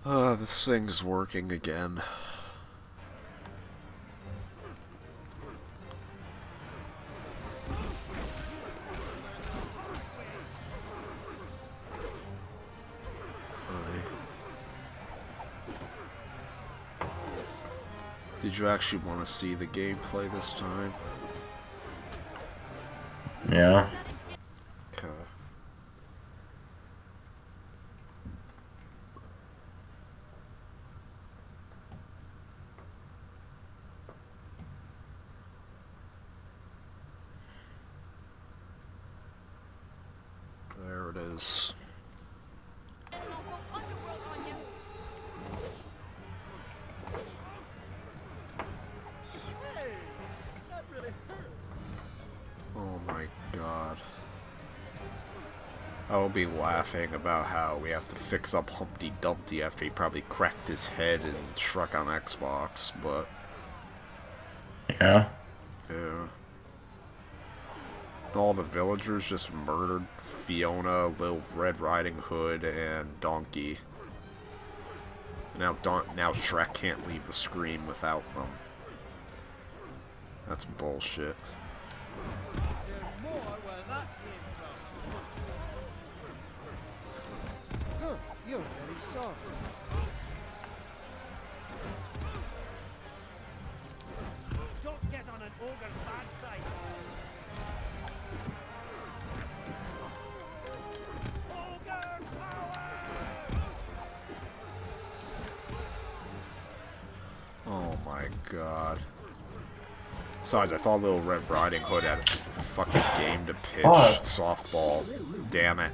This thing's working again. Did you actually want to see the gameplay this time? Yeah. Okay. There it is. Oh my god. I will be laughing about how we have to fix up Humpty Dumpty after he probably cracked his head in Shrek on Xbox, but... Yeah. Yeah. All the villagers just murdered Fiona, Little Red Riding Hood, and Donkey. Now Shrek can't leave the screen without them. That's bullshit. There's more where that came from. Huh, you're very soft. Don't get on an ogre's bad side. Ogre power! Oh my god. Besides, I thought Little Red Riding Hood had a fucking game to pitch. Softball. Damn it.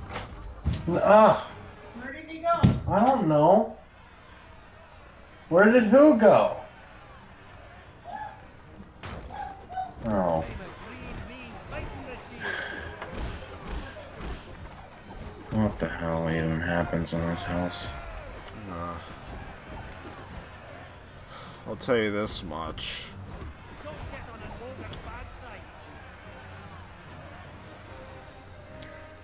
Where did he go? I don't know. Where did who go? Oh. I'm a green mean fighting this year. What the hell even happens in this house? I'll tell you this much. Don't get on an ogre's bad side.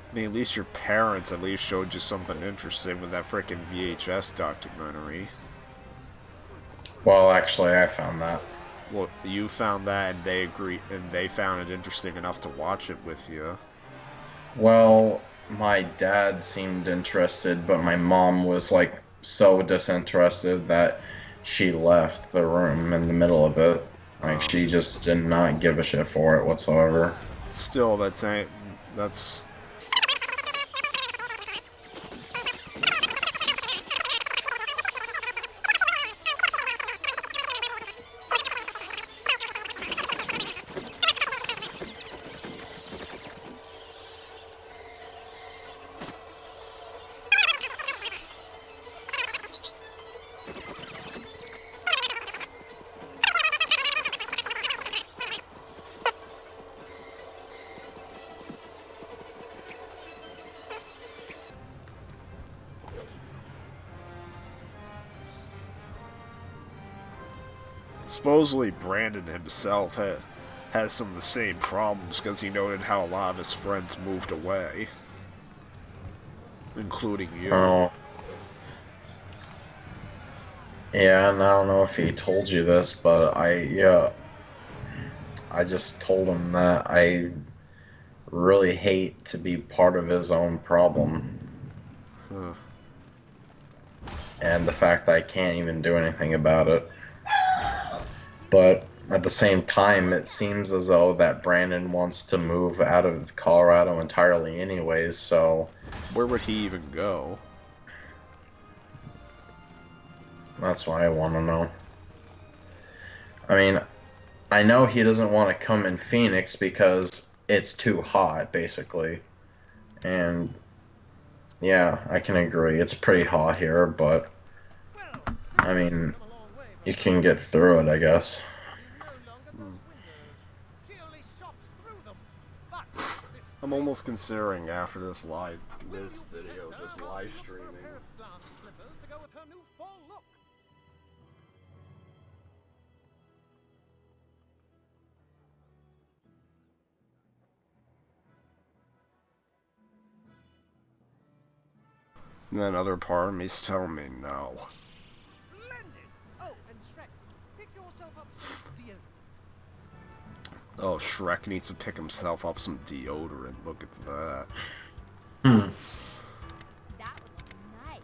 I mean, at least your parents at least showed you something interesting with that frickin' VHS documentary. Well, actually, I found that. Well, you found that and they found it interesting enough to watch it with you. Well, my dad seemed interested, but my mom was like so disinterested that she left the room in the middle of it. Like, she just did not give a shit for it whatsoever. Still, that's... Supposedly, Brandon himself has some of the same problems because he noted how a lot of his friends moved away. Including you. Oh. Yeah, and I don't know if he told you this, but I just told him that I really hate to be part of his own problem. Huh. And the fact that I can't even do anything about it. But at the same time, it seems as though that Brandon wants to move out of Colorado entirely anyways, so... Where would he even go? That's why I want to know. I mean, I know he doesn't want to come in Phoenix because it's too hot, basically. And, yeah, I can agree. It's pretty hot here, but... I mean, you can get through it, I guess. I'm almost considering after this video just live streaming. And then other part of me's telling me no. Splendid! Oh, and Shrek, pick yourself up some deodorant. Oh, Shrek needs to pick himself up some deodorant. Look at that. Hmm. That would look nice.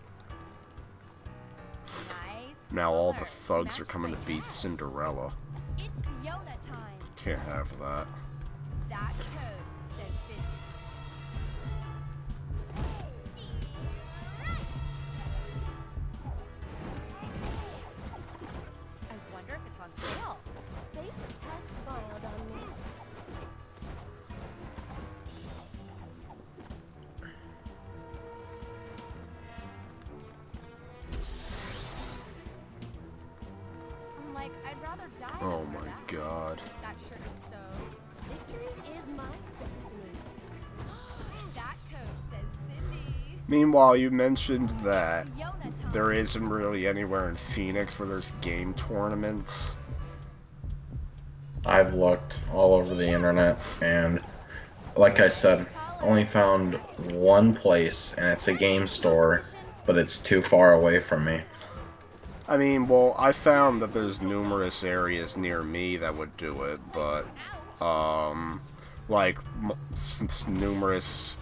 Nice. Now all the color. thugs are Match coming to like beat that. Cinderella. It's Fiona time. Can't have that. That code says Cindy. I wonder if it's on sale. Fate has smiled on me. I'm like, I'd rather die than Oh wear my that. god. That shirt is so. Victory is my destiny. That code says Cindy. Meanwhile, you mentioned that Fiona time. there isn't really anywhere in Phoenix where there's game tournaments. I've looked all over the internet, and like I said, only found one place, and it's a game store, but it's too far away from me. I mean, well, I found that there's numerous areas near me that would do it, but, like, numerous,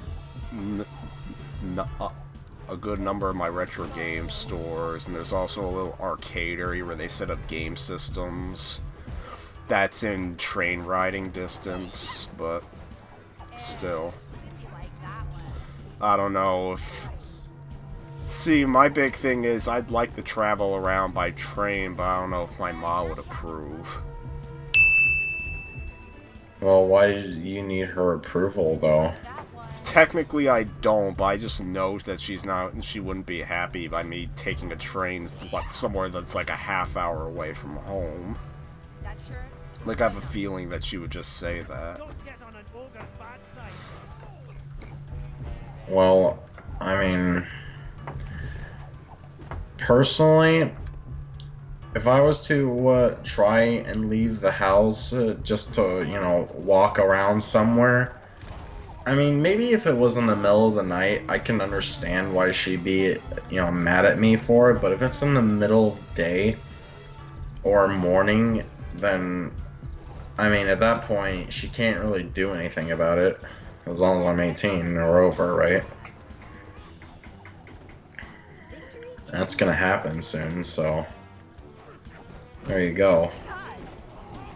a good number of my retro game stores, and there's also a little arcade area where they set up game systems. That's in train riding distance, but still. Cindy like that one. I don't know if... See, my big thing is I'd like to travel around by train, but I don't know if my mom would approve. Well, why do you need her approval, though? That one. Technically I don't, but I just know that she wouldn't be happy by me taking a train somewhere that's like a half hour away from home. That shirt. Like, I have a feeling that she would just say that. Don't get on an ogre's bad side. Well, I mean, personally, if I was to try and leave the house just to, you know, walk around somewhere, I mean, maybe if it was in the middle of the night, I can understand why she'd be, you know, mad at me for it, but if it's in the middle of the day or morning, then, I mean, at that point, she can't really do anything about it, as long as I'm 18 or over, right? That's gonna happen soon, so there you go. God.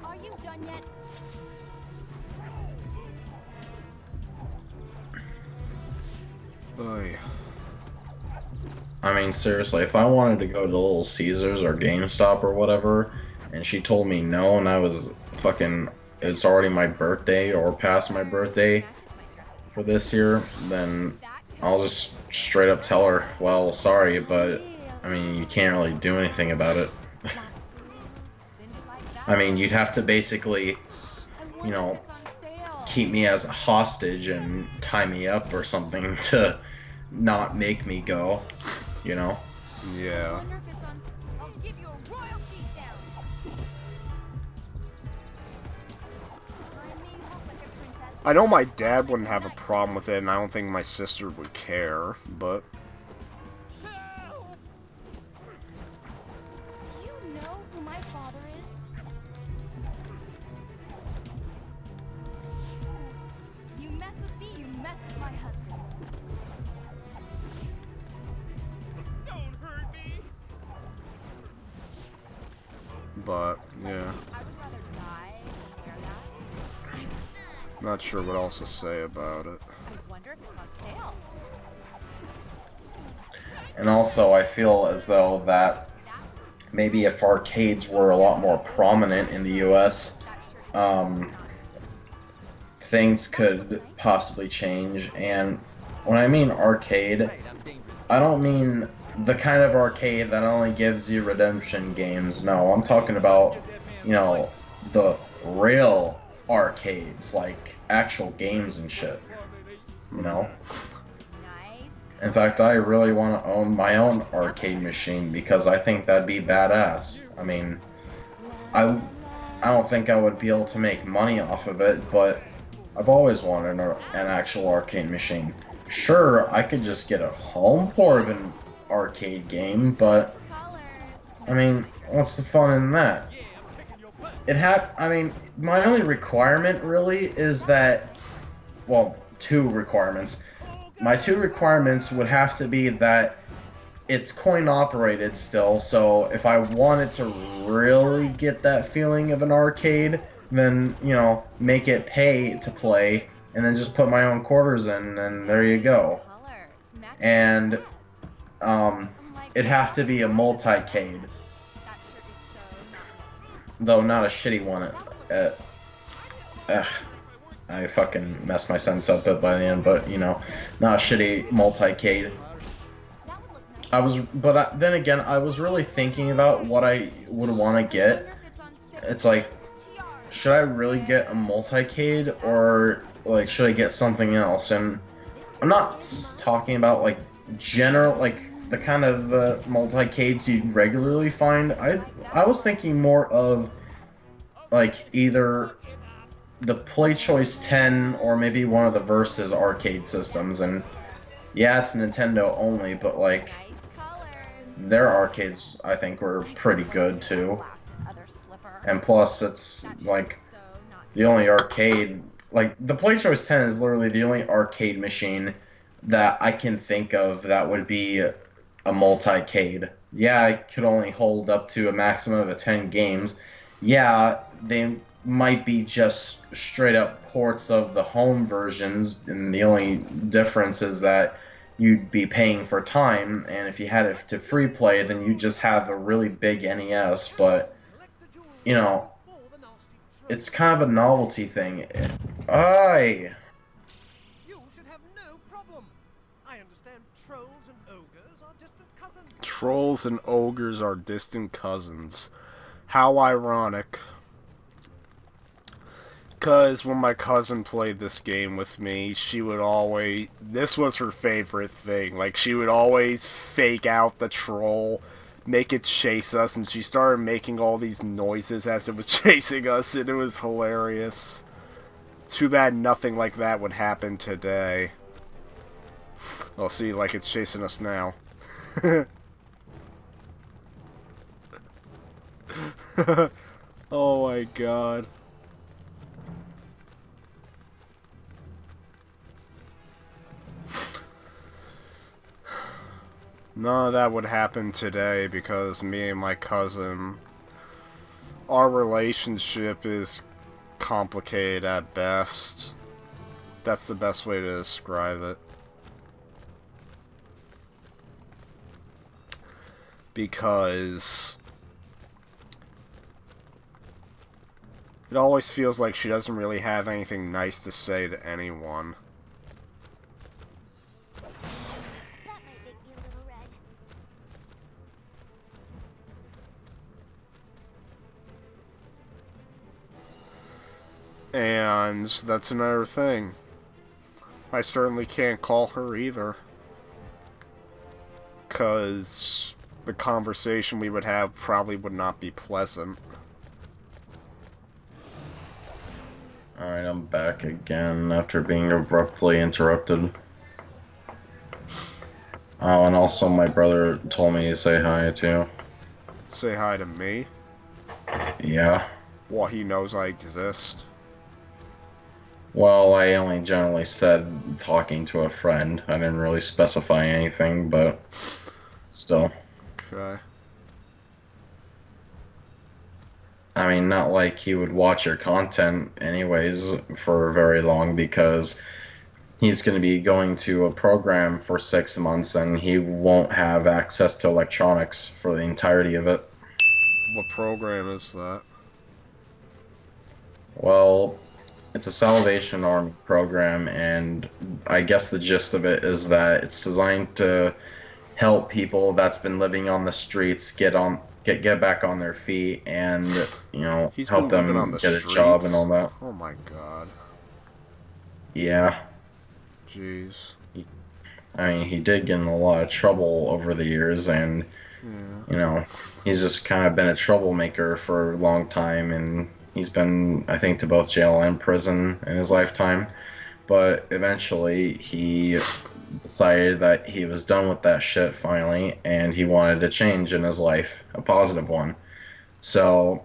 Are you done yet? Oy. I mean, seriously, if I wanted to go to Little Caesars or GameStop or whatever, and she told me no, and I was fucking, it's already my birthday or past my birthday for this year, then I'll just straight up tell her, well, sorry, but, I mean, you can't really do anything about it. I mean, you'd have to basically, you know, keep me as a hostage and tie me up or something to not make me go, you know? Yeah. I'll give you a royal beatdown. I know my dad wouldn't have a problem with it, and I don't think my sister would care, but... Do you know who my father is? You mess with me, you mess with my husband. Don't hurt me. But, yeah. I would rather die than wear that. Not sure what else to say about it. I wonder if it's on sale. And also, I feel as though that maybe if arcades were a lot more prominent in the US, things could possibly change. And when I mean arcade, I don't mean the kind of arcade that only gives you redemption games. No, I'm talking about, you know, the real arcades, like actual games and shit, you know? In fact, I really want to own my own arcade machine because I think that'd be badass. I mean, I don't think I would be able to make money off of it, but I've always wanted an actual arcade machine. sure, I could just get a home port of an arcade game, but Colors. I mean, what's the fun in that? I mean, my only requirement really is that, well, two requirements. My two requirements would have to be that it's coin operated still, so if I wanted to really get that feeling of an arcade, then, you know, make it pay to play, and then just put my own quarters in, and there you go. Colors. Match And, dress. it'd have to be a multi-cade, That shirt is so not. though not a shitty one. Ugh, I fucking messed my sentence up a bit by the end, but, you know, not a shitty multi-cade. That would look nice. Then again, I was really thinking about what I would want to get. Wonder if it's on sale. It's like, should I really get a multi-cade, or, like, should I get something else? And I'm not talking about, like, like, the kind of multi-cades you'd regularly find. I was thinking more of, like, either the Play Choice 10 or maybe one of the Versus arcade systems. And yeah, it's Nintendo only, but, like, Nice colors. their arcades, I think, were pretty good, too. Other slipper. And plus, it's, That shirt like, is so not. the only arcade, like, the Play Choice 10 is literally the only arcade machine that I can think of that would be a multi-cade. Yeah, it could only hold up to a maximum of 10 games. Yeah, they might be just straight up ports of the home versions, and the only difference is that you'd be paying for time, and if you had it to free play, then you'd just have a really big NES, but, you know, it's kind of a novelty thing. Aye. You should have no problem. I understand trolls and ogres are distant cousins. Trolls and ogres are distant cousins. How ironic. Because when my cousin played this game with me, she would always... This was her favorite thing. Like, she would always fake out the troll, make it chase us, and she started making all these noises as it was chasing us, and it was hilarious. Too bad nothing like that would happen today. Well, see, like it's chasing us now. Oh my god. None of that would happen today because me and my cousin, our relationship is complicated at best. That's the best way to describe it. Because it always feels like she doesn't really have anything nice to say to anyone. That might make me a little red. And that's another thing. I certainly can't call her either. 'Cause the conversation we would have probably would not be pleasant. Alright, I'm back again after being abruptly interrupted. Oh, and also my brother told me to say hi too. Say hi to me. Yeah. Well, he knows I exist. Well, I only generally said talking to a friend. I didn't really specify anything, but still. Okay. I mean, not like he would watch your content anyways for very long, because he's going to be going to a program for 6 months and he won't have access to electronics for the entirety of it. What program is that? Well, it's a Salvation Army program, and I guess the gist of it is that it's designed to help people that's been living on the streets get back on their feet, and, you know, He's help been living them on the get a job streets? and all that. Oh my god. Yeah. Jeez. I mean, he did get in a lot of trouble over the years, and, Yeah. you know, he's just kind of been a troublemaker for a long time, and he's been, I think, to both jail and prison in his lifetime. but eventually he decided that he was done with that shit finally, and he wanted a change in his life, a positive one. So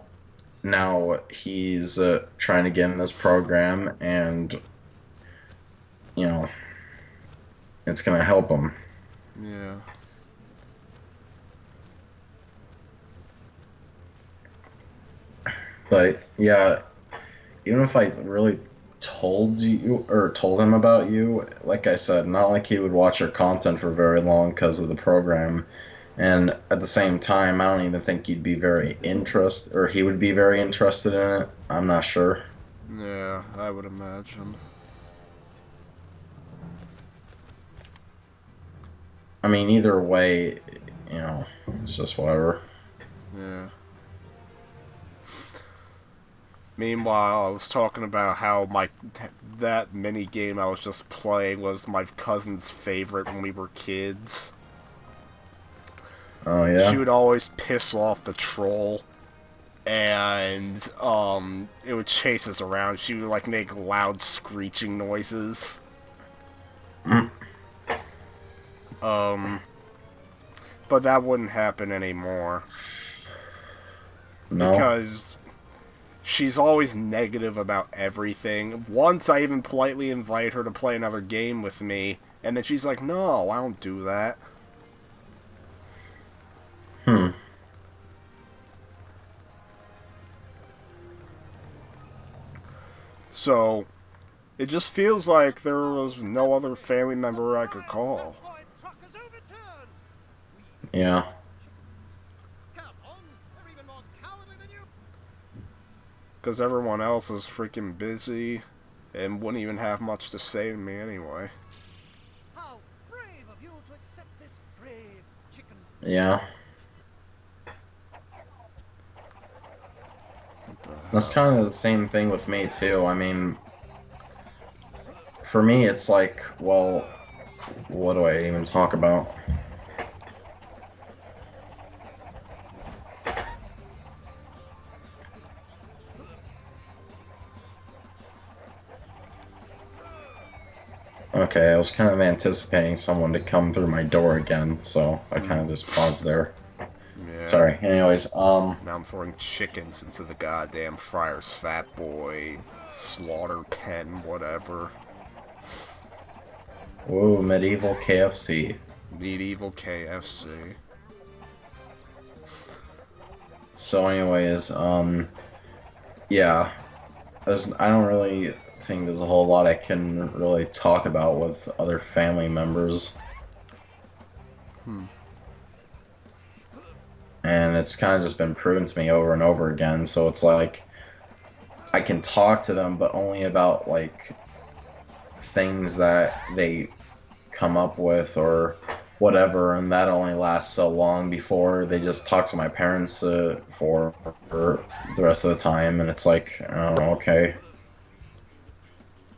now he's trying to get in this program, and you know, it's gonna help him. Yeah. But yeah, even if I really told you or told him about you, like I said, not like he would watch your content for very long because of the program. And at the same time, I don't even think you'd be very interested, or he would be very interested in it. I'm not sure. Yeah, I would imagine. I mean, either way, it's just whatever. Yeah. Meanwhile, I was talking about how that mini game I was just playing was my cousin's favorite when we were kids. Oh yeah. She would always piss off the troll, and it would chase us around. She would like make loud screeching noises. Mm. But that wouldn't happen anymore. No. Because she's always negative about everything. Once I even politely invite her to play another game with me, and then she's like, no, I don't do that. So, it just feels like there was no other family member I could call. Yeah. Because everyone else is freaking busy and wouldn't even have much to say to me anyway. How brave of you to accept this brave chicken. Yeah. That's kind of the same thing with me too. I mean, for me, it's like, well, what do I even talk about? Okay, I was kind of anticipating someone to come through my door again, so I kind of just paused there. Yeah. Sorry. Anyways, Now I'm throwing chickens into the goddamn Friar's Fat Boy slaughter pen, whatever. Whoa, medieval KFC. Medieval KFC. So anyways, yeah. I don't really think there's a whole lot I can really talk about with other family members. And it's kind of just been proven to me over and over again, so it's like I can talk to them, but only about like things that they come up with or whatever, and that only lasts so long before they just talk to my parents for the rest of the time, and it's like, oh, okay.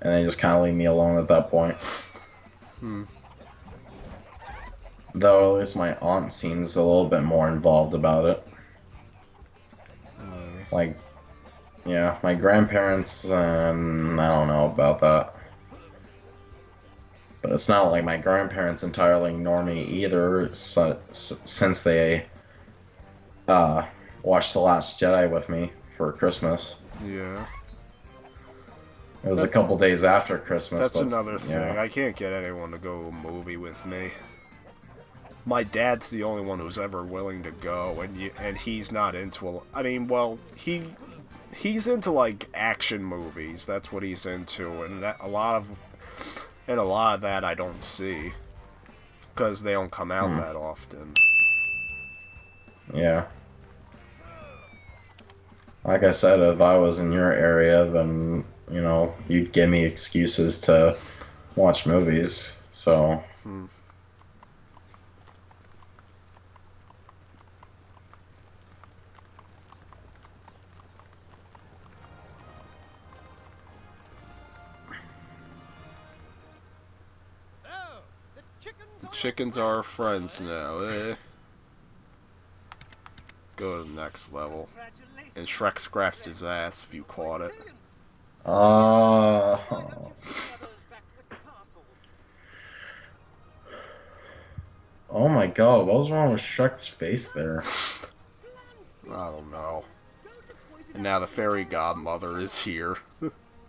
And they just kind of leave me alone at that point. Though at least my aunt seems a little bit more involved about it. Like, yeah, my grandparents, I don't know about that. But it's not like my grandparents entirely ignore me either, since they watched The Last Jedi with me for Christmas. Yeah. It was a couple days after Christmas. That's but, another thing. yeah. I can't get anyone to go to a movie with me. My dad's the only one who's ever willing to go, and he's not into I mean, well, he's into like action movies. That's what he's into, and a lot of that I don't see because they don't come out that often. Yeah. Like I said, if I was in your area, then you'd give me excuses to watch movies. So. Chickens are our friends now, eh? Go to the next level. And Shrek scratched his ass if you caught it. Oh my god, what was wrong with Shrek's face there? I don't know. And now the fairy godmother is here.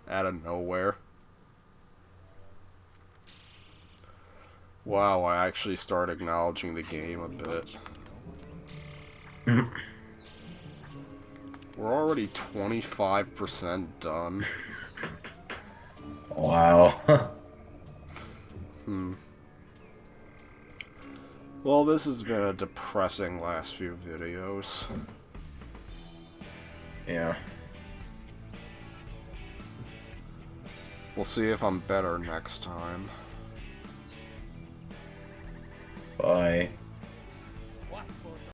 Out of nowhere. Wow, I actually start acknowledging the game a bit. We're already 25% done. Wow. Well, this has been a depressing last few videos. Yeah. We'll see if I'm better next time. Bye.